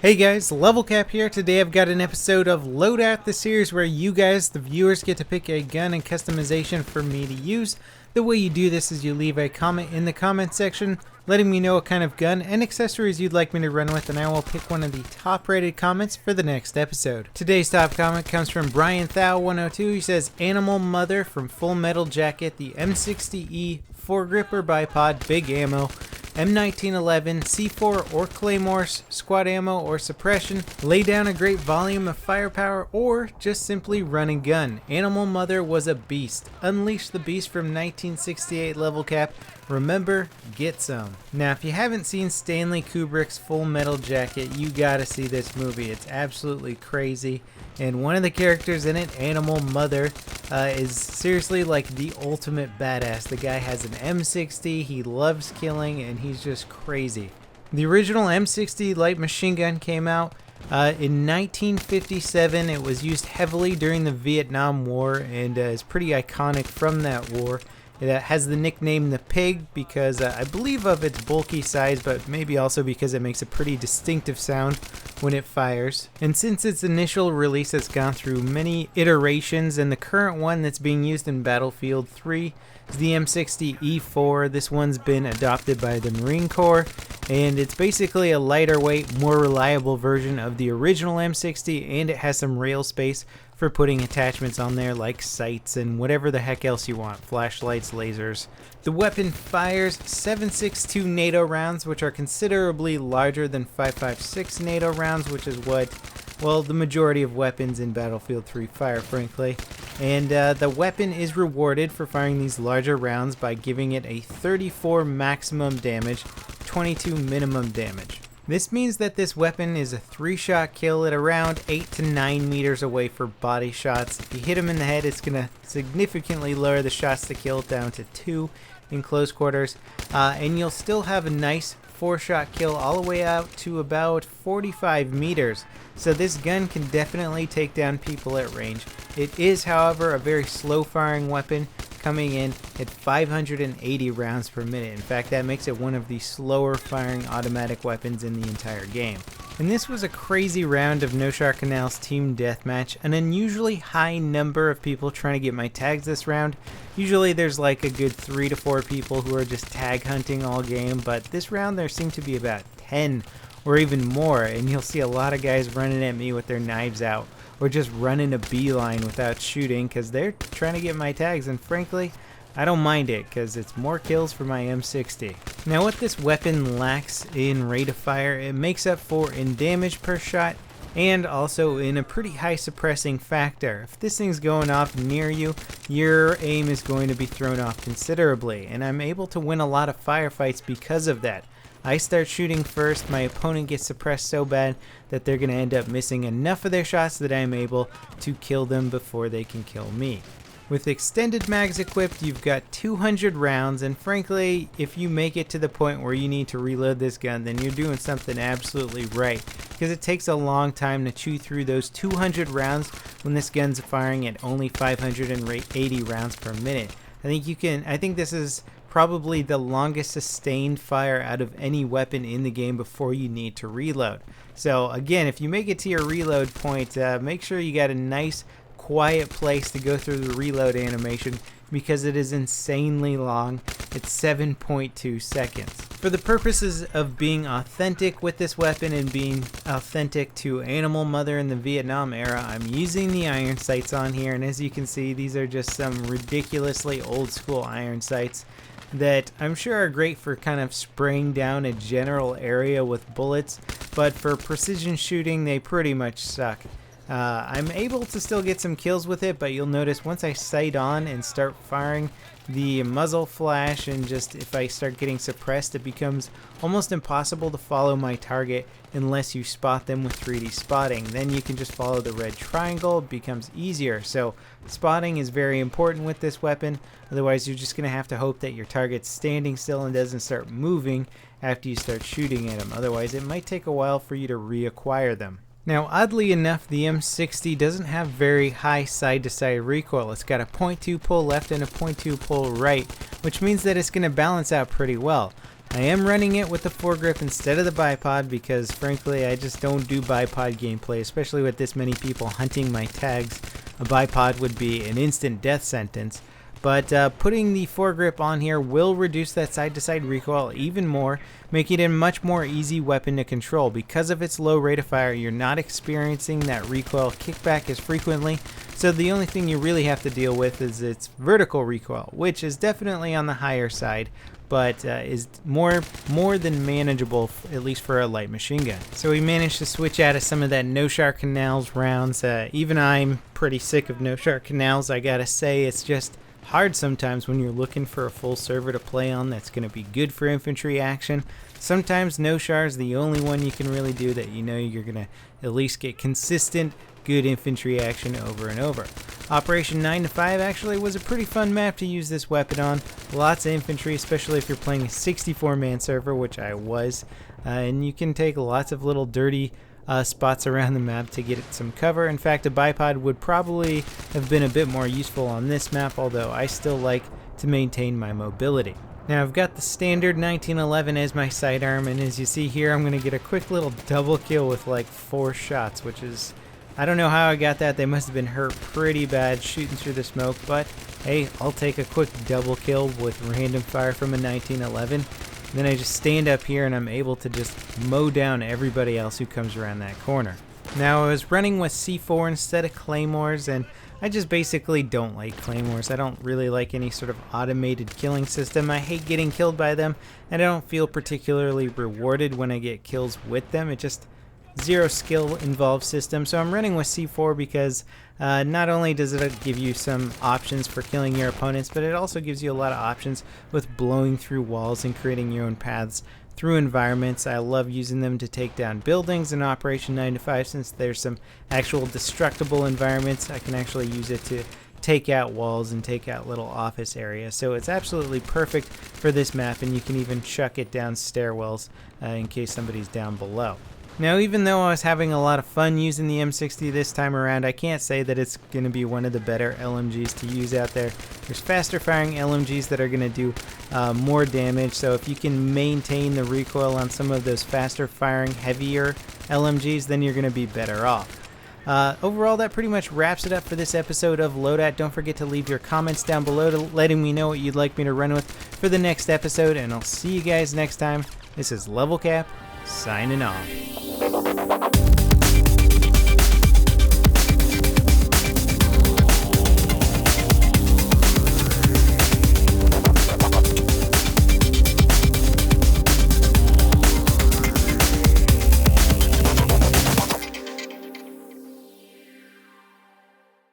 Hey guys, LevelCap here. Today I've got an episode of Loadout, the series where you guys, the viewers, get to pick a gun and customization for me to use. The way you do this is you leave a comment in the comment section letting me know what kind of gun and accessories you'd like me to run with, and I will pick one of the top rated comments for the next episode. Today's top comment comes from Brian Thau 102. He says, Animal Mother from Full Metal Jacket, the M60 E4 gripper bipod, big ammo, M1911, C4 or Claymores, squad ammo or suppression, lay down a great volume of firepower, or just simply run and gun. Animal Mother was a beast. Unleash the beast from 1968 level cap. Remember, get some. Now, if you haven't seen Stanley Kubrick's Full Metal Jacket, you gotta see this movie. It's absolutely crazy. And one of the characters in it, Animal Mother, is seriously like the ultimate badass. The guy has an M60, he loves killing, and he's just crazy. The original M60 light machine gun came out in 1957. It was used heavily during the Vietnam War and is pretty iconic from that war. It has the nickname the Pig because I believe of its bulky size, but maybe also because it makes a pretty distinctive sound when it fires. And since its initial release, it's gone through many iterations, and the current one that's being used in Battlefield 3 is the M60 E4. This one's been adopted by the Marine Corps, and it's basically a lighter weight, more reliable version of the original M60, and it has some rail space for putting attachments on there like sights and whatever the heck else you want, flashlights, lasers. The weapon fires 7.62 NATO rounds, which are considerably larger than 5.56 NATO rounds, which is what, well, the majority of weapons in Battlefield 3 fire, frankly. And the weapon is rewarded for firing these larger rounds by giving it a 34 maximum damage, 22 minimum damage. This means that this weapon is a 3-shot kill at around 8 to 9 meters away for body shots. If you hit him in the head, it's going to significantly lower the shots to kill down to 2 in close quarters. And you'll still have a nice 4-shot kill all the way out to about 45 meters. So this gun can definitely take down people at range. It is, however, a very slow firing weapon, coming in at 580 rounds per minute. In fact, that makes it one of the slower firing automatic weapons in the entire game. And this was a crazy round of No Shark Canal's Team Deathmatch, an unusually high number of people trying to get my tags this round. Usually there's like a good 3 to 4 people who are just tag hunting all game, but this round there seemed to be about 10 or even more, and you'll see a lot of guys running at me with their knives out, or just running a beeline without shooting because they're trying to get my tags, and frankly, I don't mind it because it's more kills for my M60. Now what this weapon lacks in rate of fire, it makes up for in damage per shot and also in a pretty high suppressing factor. If this thing's going off near you, your aim is going to be thrown off considerably, and I'm able to win a lot of firefights because of that. I start shooting first, my opponent gets suppressed so bad that they're going to end up missing enough of their shots that I'm able to kill them before they can kill me. With extended mags equipped, you've got 200 rounds, and frankly, if you make it to the point where you need to reload this gun, then you're doing something absolutely right, because it takes a long time to chew through those 200 rounds when this gun's firing at only 580 rounds per minute. I think this is probably the longest sustained fire out of any weapon in the game before you need to reload. So again, if you make it to your reload point, make sure you got a nice quiet place to go through the reload animation because it is insanely long. It's 7.2 seconds. For the purposes of being authentic with this weapon and being authentic to Animal Mother in the Vietnam era, I'm using the iron sights on here, and as you can see, these are just some ridiculously old school iron sights that I'm sure are great for kind of spraying down a general area with bullets, but for precision shooting they pretty much suck. I'm able to still get some kills with it, but you'll notice once I sight on and start firing, the muzzle flash, and just if I start getting suppressed, it becomes almost impossible to follow my target unless you spot them with 3D spotting. Then you can just follow the red triangle, it becomes easier. So spotting is very important with this weapon, otherwise you're just going to have to hope that your target's standing still and doesn't start moving after you start shooting at them. Otherwise it might take a while for you to reacquire them. Now, oddly enough, the M60 doesn't have very high side-to-side recoil. It's got a 0.2 pull left and a 0.2 pull right, which means that it's going to balance out pretty well. I am running it with the foregrip instead of the bipod because frankly I just don't do bipod gameplay, especially with this many people hunting my tags. A bipod would be an instant death sentence. But putting the foregrip on here will reduce that side-to-side recoil even more, making it a much more easy weapon to control. Because of its low rate of fire, you're not experiencing that recoil kickback as frequently, so the only thing you really have to deal with is its vertical recoil, which is definitely on the higher side, but is more than manageable, at least for a light machine gun. So we managed to switch out of some of that no shot canals rounds. Even I'm pretty sick of no shot canals, I gotta say. It's just hard sometimes when you're looking for a full server to play on that's going to be good for infantry action. Sometimes no shar is the only one you can really do that you know you're going to at least get consistent good infantry action over and over. Operation 9 to 5 actually was a pretty fun map to use this weapon on. Lots of infantry, especially if you're playing a 64-man server, which I was, and you can take lots of little dirty spots around the map to get it some cover. In fact, a bipod would probably have been a bit more useful on this map, although I still like to maintain my mobility. Now I've got the standard 1911 as my sidearm, and as you see here I'm going to get a quick little double kill with like 4 shots, which is, I don't know how I got that. They must have been hurt pretty bad shooting through the smoke, but hey, I'll take a quick double kill with random fire from a 1911. Then I just stand up here and I'm able to just mow down everybody else who comes around that corner. Now I was running with C4 instead of claymores, and I just basically don't like claymores. I don't really like any sort of automated killing system. I hate getting killed by them, and I don't feel particularly rewarded when I get kills with them. It just zero skill involved system. So I'm running with C4 because not only does it give you some options for killing your opponents, but it also gives you a lot of options with blowing through walls and creating your own paths through environments. I love using them to take down buildings in Operation 9 to 5 since there's some actual destructible environments. I can actually use it to take out walls and take out little office areas. So it's absolutely perfect for this map, and you can even chuck it down stairwells in case somebody's down below. Now, even though I was having a lot of fun using the M60 this time around, I can't say that it's going to be one of the better LMGs to use out there. There's faster firing LMGs that are going to do more damage, so if you can maintain the recoil on some of those faster firing, heavier LMGs, then you're going to be better off. Overall, that pretty much wraps it up for this episode of Loadout. Don't forget to leave your comments down below letting me know what you'd like me to run with for the next episode, and I'll see you guys next time. This is LevelCap, signing off.